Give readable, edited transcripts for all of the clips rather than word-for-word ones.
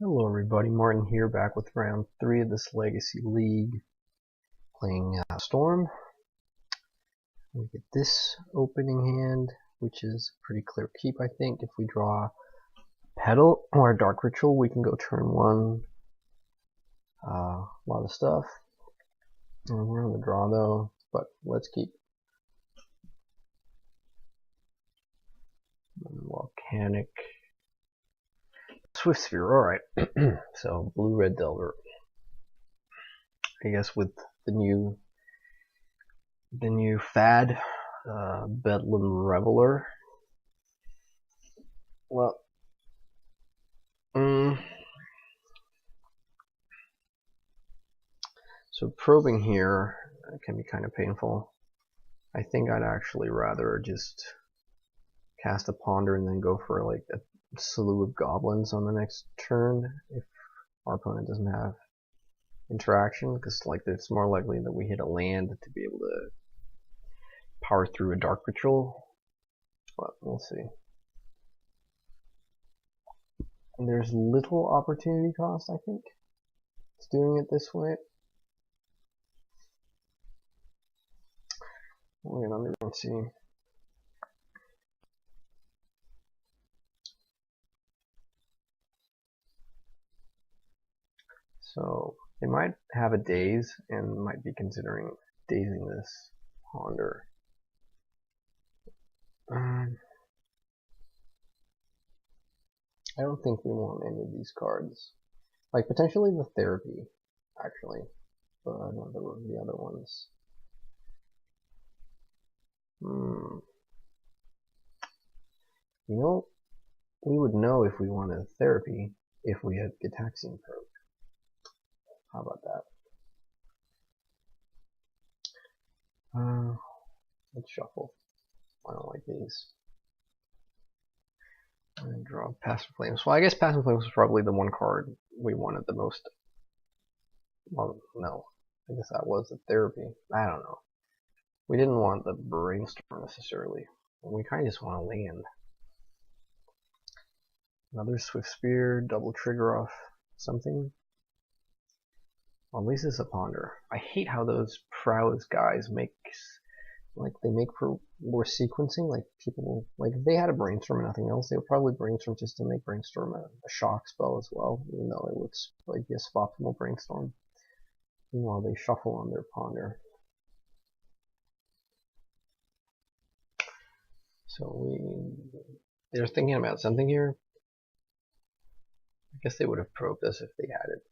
Hello everybody, Martin here, back with round 3 of this Legacy League, playing Storm. We get this opening hand, which is a pretty clear keep, I think. If we draw Petal or a Dark Ritual, we can go turn 1. A lot of stuff. And we're on the draw though, but let's keep. Volcanic. Swift Sphere, alright. So, blue, red, Delver. I guess with the new fad, Bedlam Reveler. Well, so probing here can be kind of painful. I think I'd actually rather just cast a Ponder and then go for like a slew of goblins on the next turn if our opponent doesn't have interaction, because like it's more likely that we hit a land to be able to power through a Dark Ritual, but we'll see. And there's little opportunity cost, I think, it's doing it this way. We're gonna see. So they might have a daze and might be considering dazing this Ponder. I don't think we want any of these cards. Like potentially the Therapy, actually, but not the other ones. You know, we would know if we wanted a Therapy if we had Gitaxian Probe. How about that? Let's shuffle. I don't like these. I'm gonna draw Passive Flames. Well, I guess Passive Flames was probably the one card we wanted the most. Well, no. I guess that was the Therapy. I don't know. We didn't want the Brainstorm necessarily. We kind of just want to land. Another Swift Spear, double trigger off something. Well, at least it's a Ponder. I hate how those Prowess guys make, like, they make for more sequencing. Like, people, like, if they had a Brainstorm and nothing else, they would probably Brainstorm just to make Brainstorm a shock spell as well, even though it would, like, be a suboptimal Brainstorm. Meanwhile, they shuffle on their Ponder. So they're thinking about something here. I guess they would have probed us if they had it.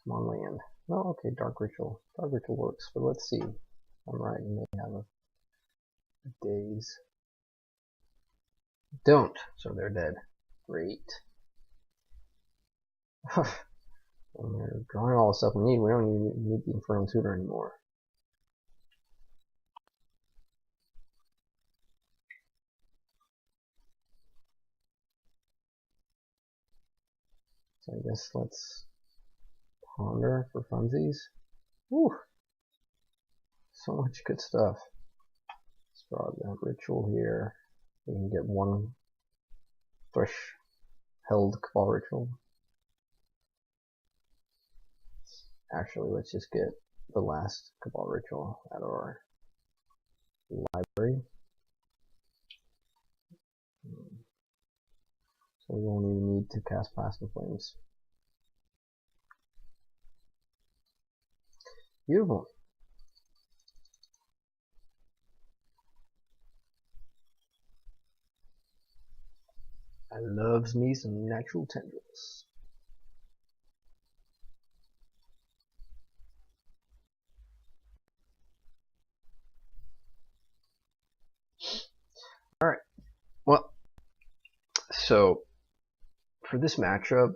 Come on, land. Oh, okay, Dark Ritual. Dark Ritual works, but let's see. I'm right, and they have a daze. Don't, so they're dead. Great. When we're drawing all the stuff we need, we don't even need the Infernal Tutor anymore. So I guess let's Ponder for funsies. Whew. So much good stuff. Let's draw the Ritual here. We can get one Thresh-held Cabal Ritual. Actually, let's just get the last Cabal Ritual out of our library. So we won't even need to cast Passive Flames. Beautiful. I loves me some Natural Tendrils. Alright. Well, so for this matchup,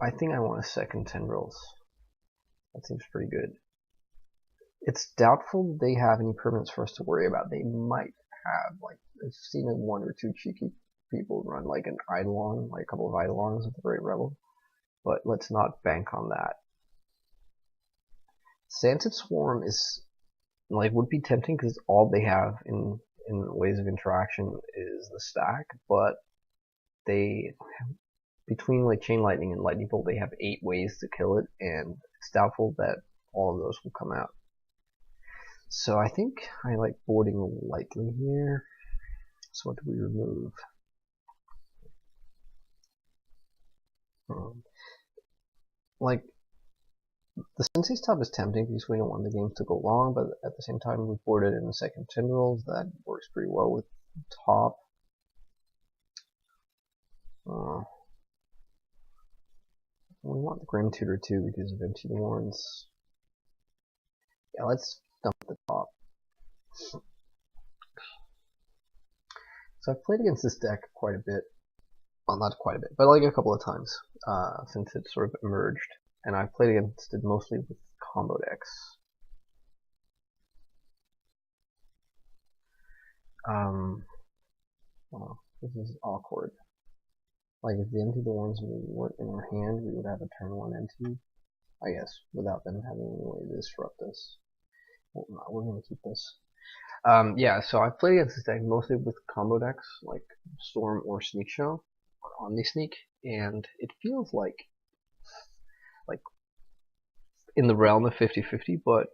I think I want a second Tendrils. That seems pretty good. It's doubtful they have any permanents for us to worry about. They might have, like, I've seen one or two cheeky people run like an Eidolon, like a couple of Eidolons with the Great Rebel, but let's not bank on that. Santa Swarm is, like, would be tempting because all they have in ways of interaction is the stack, but they between like Chain Lightning and Lightning Bolt, they have 8 ways to kill it, and it's doubtful that all of those will come out. So I think I like boarding lightly here. So what do we remove? Like, the Sensei's Top is tempting because we don't want the game to go long, but at the same time we boarded in the second Tendrils. That works pretty well with Top. We want the Grim Tutor too because of Empty the Warrens. Yeah, let's dump the Top. So I've played against this deck quite a bit. Well, not quite a bit, but like a couple of times since it sort of emerged. And I've played against it mostly with combo decks. Well, this is awkward. Like, if the Empty the Warrens weren't in our hand, we would have a turn 1 empty, I guess, without them having any way to disrupt us. Well, no, we're going to keep this. Yeah, so I've played against this deck mostly with combo decks, like Storm or Sneak Show, or Omnisneak, and it feels like in the realm of 50-50, but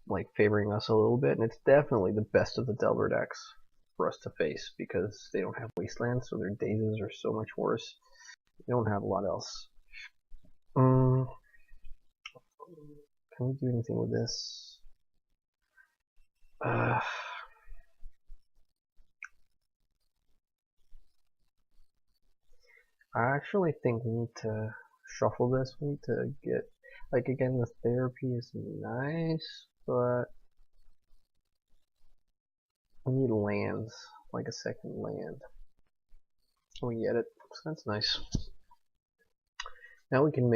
like favoring us a little bit, and it's definitely the best of the Delver decks for us to face because they don't have Wasteland, so their dazes are so much worse. They don't have a lot else. Can we do anything with this? I actually think we need to shuffle this. We need to get, like, again, the therapy is nice, but we need lands, like a second land. Can we get it? So that's nice. Now we can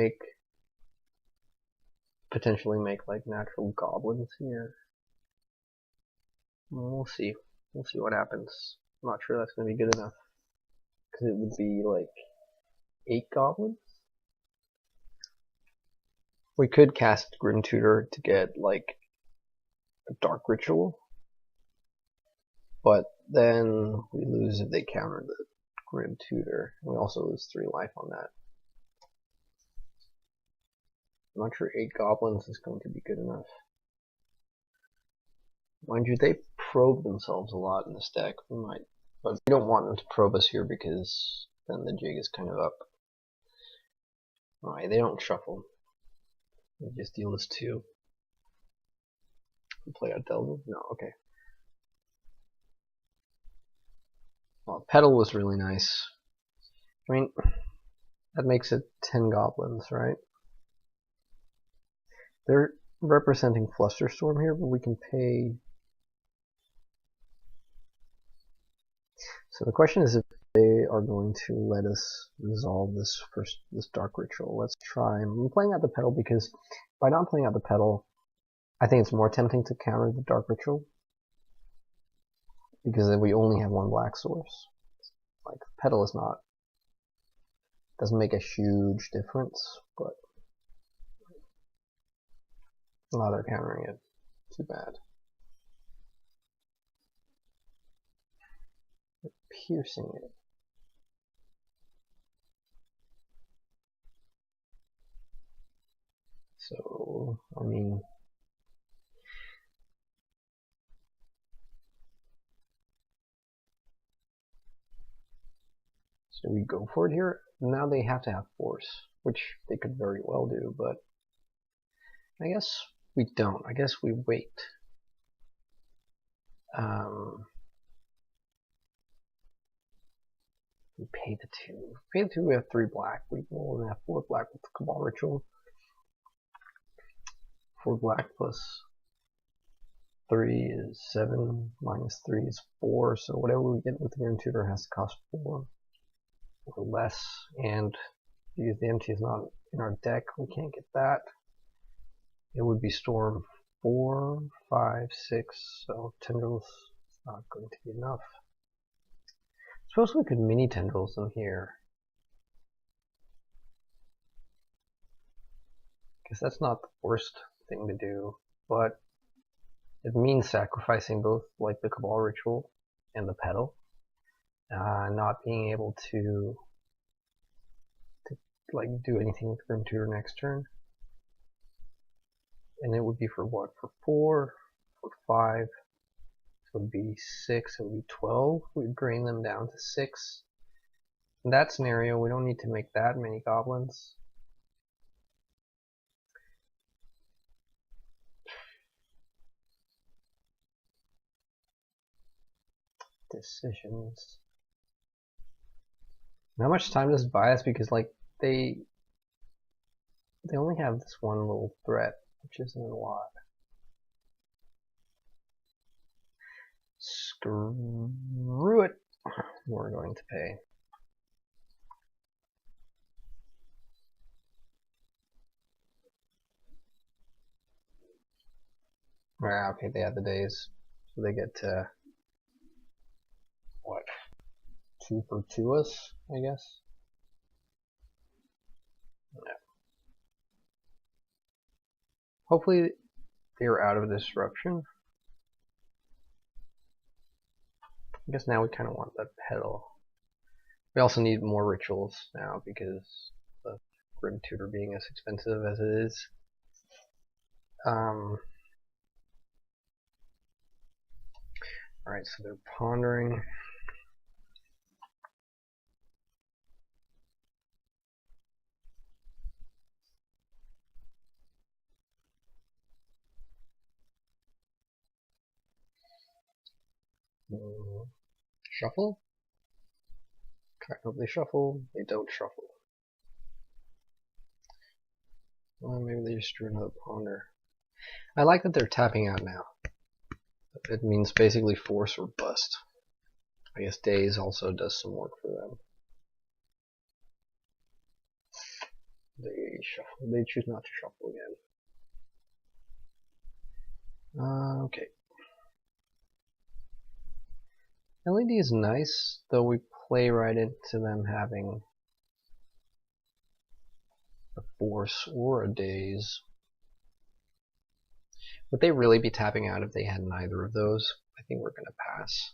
potentially make like natural goblins here. We'll see. We'll see what happens. I'm not sure that's going to be good enough. Because it would be like 8 goblins. We could cast Grim Tutor to get like a Dark Ritual. But then we lose if they counter the Grim Tutor. We also lose 3 life on that. I'm not sure 8 goblins is going to be good enough. Mind you, they probe themselves a lot in this deck. We might, but we don't want them to probe us here because then the jig is kind of up. Alright, they don't shuffle. They just deal us 2. We play out Delver? No, okay. Well, Petal was really nice. I mean, that makes it 10 goblins, right? They're representing Flusterstorm here, but we can pay. So the question is if they are going to let us resolve this Dark Ritual. Let's try. I'm playing out the Petal because by not playing out the Petal, I think it's more tempting to counter the Dark Ritual because we only have 1 black source. Like, Petal is not, doesn't make a huge difference, but now they're countering it. Too bad. They're piercing it. So, I mean, so we go for it here. Now they have to have force, which they could very well do, but I guess we don't. I guess we wait. We pay the 2. Pay the 2, we have 3 black. We will only have 4 black with the Cabal Ritual. 4 black plus 3 is 7, minus 3 is 4, so whatever we get with the Grim Tutor has to cost 4 or less, and because the empty is not in our deck, we can't get that. It would be Storm 4, 5, 6, so Tendrils is not going to be enough. I suppose we could mini Tendrils in here. Because that's not the worst thing to do, but it means sacrificing both like the Cabal Ritual and the Petal. Not being able to like do anything with Grim Tutor next turn. And it would be for what? For 4, for 5, so it would be 6, it would be 12. We'd drain them down to 6. In that scenario, we don't need to make that many goblins. Decisions. How much time does it buy us? Because like they only have this one little threat, which isn't a lot. Screw it. We're going to pay. Okay, they have the days, so they get to what? 2 for 2 us, I guess. Yeah. Hopefully they're out of disruption. I guess now we kind of want that pedal. We also need more rituals now because of Grim Tutor being as expensive as it is. Alright, so they're pondering. Shuffle? Hope they shuffle. They don't shuffle. Well, maybe they just drew another ponder. I like that they're tapping out now. It means basically force or bust. I guess days also does some work for them. They shuffle. They choose not to shuffle again. Okay. LED is nice, though we play right into them having a force or a daze. Would they really be tapping out if they had neither of those? I think we're going to pass.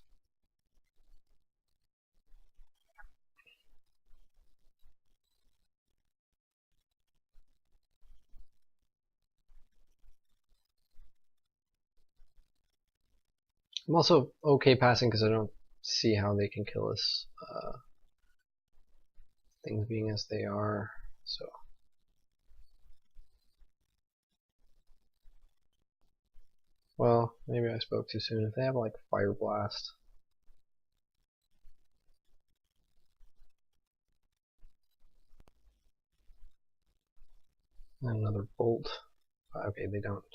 I'm also okay passing because I don't see how they can kill us. Things being as they are, so. Well, maybe I spoke too soon. If they have like Fire Blast. And another Bolt. Okay, they don't.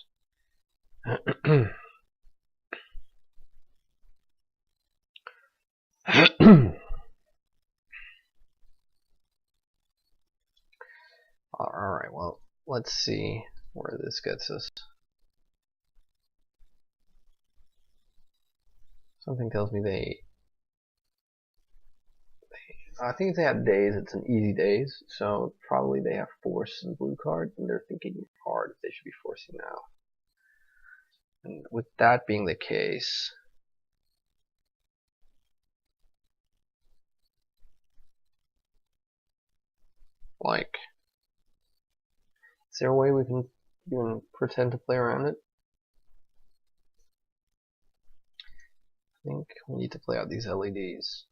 Alright, well, let's see where this gets us. Something tells me I think if they have days, it's an easy days, so probably they have force and blue card, and they're thinking hard if they should be forcing now. And with that being the case, like, is there a way we can even pretend to play around it? I think we need to play out these LEDs.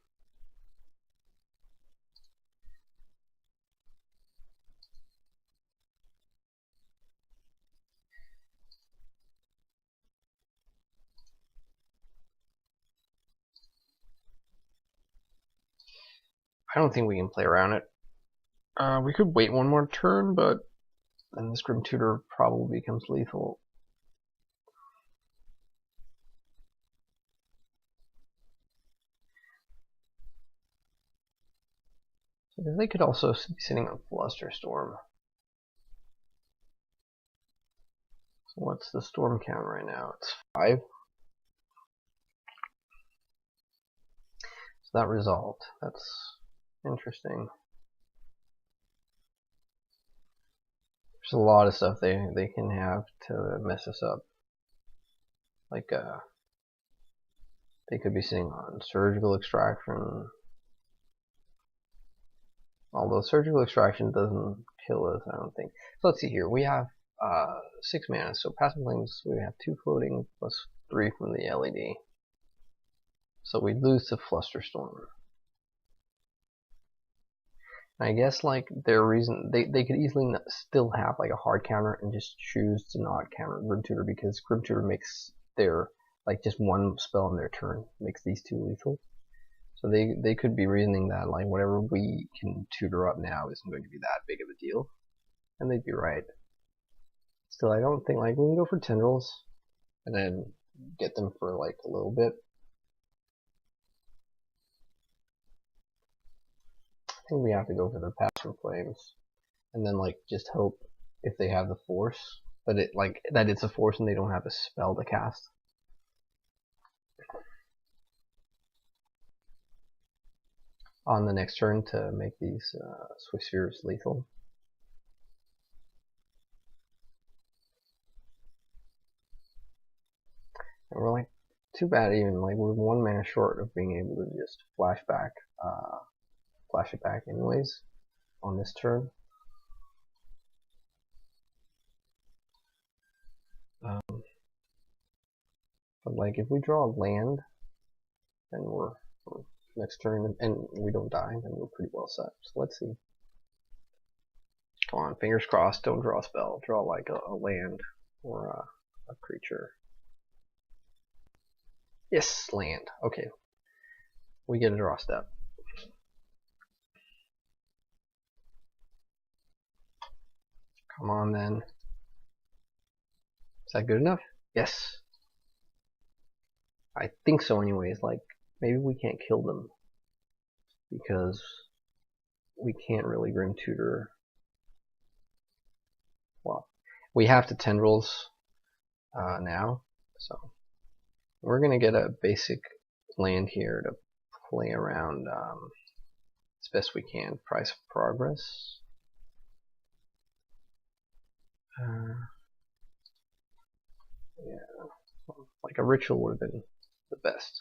I don't think we can play around it. We could wait one more turn, but then this Grim Tutor probably becomes lethal. Because they could also be sitting on Flusterstorm. So what's the storm count right now? It's 5. So that resolved. That's interesting. There's a lot of stuff they can have to mess us up. Like they could be sitting on Surgical Extraction. Although surgical extraction doesn't kill us, I don't think. So let's see here. We have 6 mana. So passive flames, we have 2 floating plus 3 from the LED. So we lose to Flusterstorm. I guess like their reason they could easily still have like a hard counter and just choose to not counter Grim Tutor, because Grim Tutor makes their like just one spell on their turn makes these 2 lethal. So they could be reasoning that like whatever we can tutor up now isn't going to be that big of a deal, and they'd be right. Still, I don't think like we can go for Tendrils and then get them for like a little bit. I think we have to go for the Passion Flames, and then like just hope if they have the force that it's a force and they don't have a spell to cast. On the next turn to make these Swiftspears lethal. And we're like, too bad even, like we're 1 mana short of being able to just flash it back anyways on this turn. But like if we draw land, then we're next turn and we don't die, then we're pretty well set. So let's see. Come on, fingers crossed, don't draw a spell. Draw like a land or a creature. Yes, land. Okay. We get a draw step. Come on then. Is that good enough? Yes. I think so anyways. Like, maybe we can't kill them because we can't really Grim Tutor. Well, we have to Tendrils now, so we're gonna get a basic land here to play around as best we can. Price of Progress. Yeah, like a ritual would have been the best.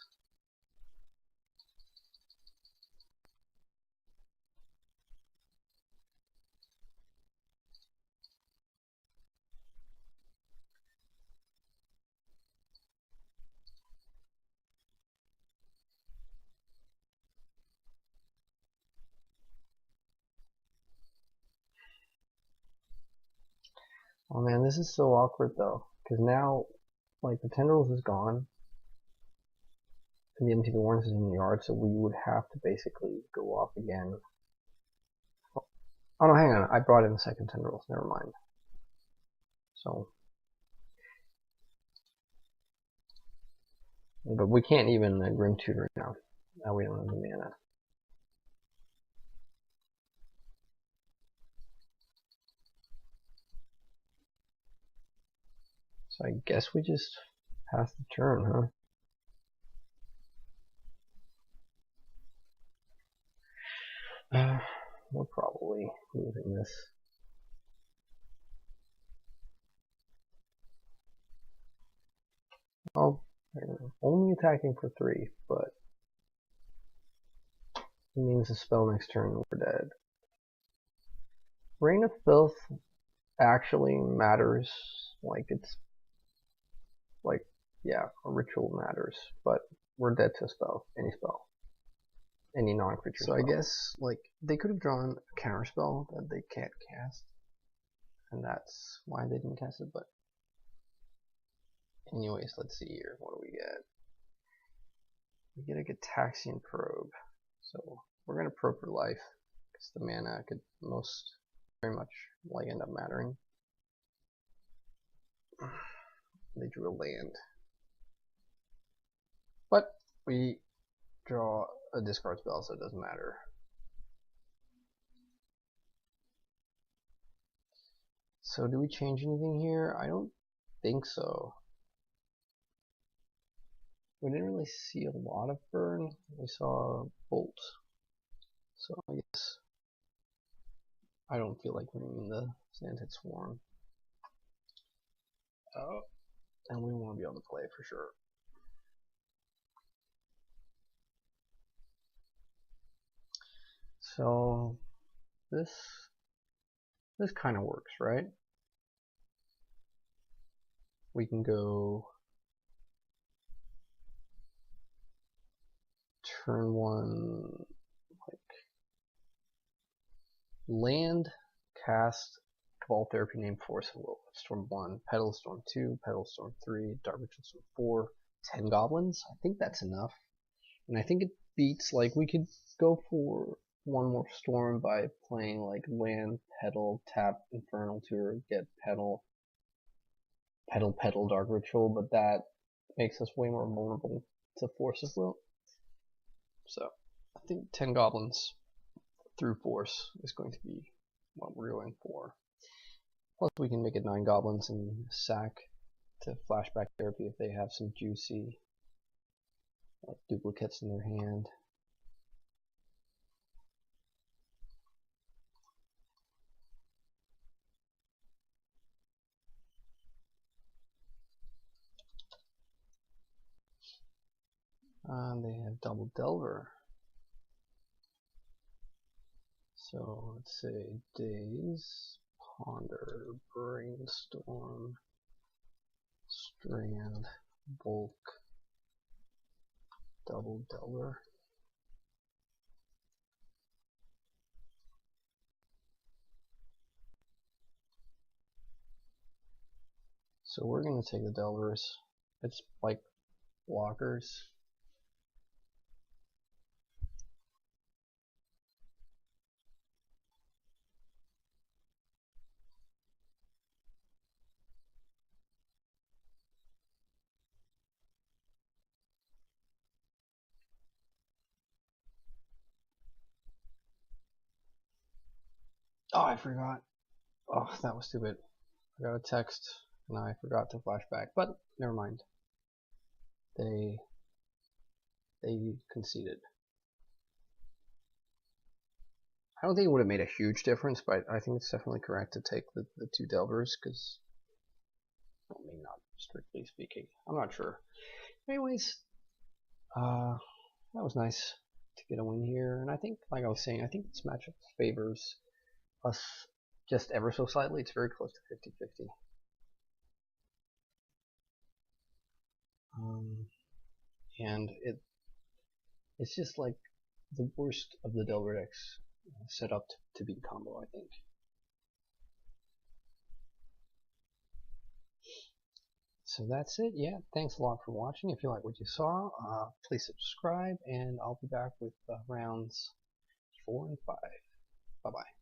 Oh man, this is so awkward though, because now, like, the Tendrils is gone, and the Empty the Warrens is in the yard, so we would have to basically go off again. Oh no, hang on, I brought in the second Tendrils, never mind. So, but we can't even Grim Tutor now. Now we don't have the mana. So I guess we just pass the turn, huh? We're probably losing this. Oh, only attacking for 3, but it means the spell next turn we're dead. Reign of Filth actually matters. Like, it's like, yeah, a ritual matters, but we're dead to a spell, any spell, any non-creature spell. So I guess like they could have drawn a counter spell that they can't cast, and that's why they didn't cast it. But anyways, let's see here. What do we get? We get a Gitaxian Probe. So we're gonna probe for life because the mana could very much like end up mattering. They drew a land, but we draw a discard spell, so it doesn't matter. So do we change anything here? I don't think so. We didn't really see a lot of burn. We saw bolt. So I guess I don't feel like winning the Sandpit Swarm. Oh, and we want to be able to play for sure. So this kind of works, right? We can go turn 1, like land, cast, Cabal Therapy, name Force of Will. Storm 1, Petal Storm 2, Petal Storm 3, Dark Ritual Storm 4, 10 goblins. I think that's enough. And I think it beats, like, we could go for one more storm by playing like land, petal, tap Infernal Tour, get petal, Dark Ritual, but that makes us way more vulnerable to Force of Will. So I think 10 goblins through Force is going to be what we're going for. Plus we can make it 9 goblins and sack to Flashback Therapy if they have some juicy duplicates in their hand. They have Double Delver. So let's say Daze, Ponder, Brainstorm, Strand, Bulk, Double Delver. So we're going to take the Delvers. It's like blockers. Oh, I forgot. Oh, that was stupid. I got a text and I forgot to flashback, but never mind. They conceded. I don't think it would have made a huge difference, but I think it's definitely correct to take the 2 Delvers, because, well, maybe not strictly speaking. I'm not sure. Anyways, that was nice to get a win here, and I think, like I was saying, I think this matchup favors us just ever so slightly. It's very close to 50-50. And it's just like the worst of the Delver decks set up to beat combo, I think. So that's it. Yeah, thanks a lot for watching. If you like what you saw, please subscribe, and I'll be back with rounds 4 and 5. Bye-bye.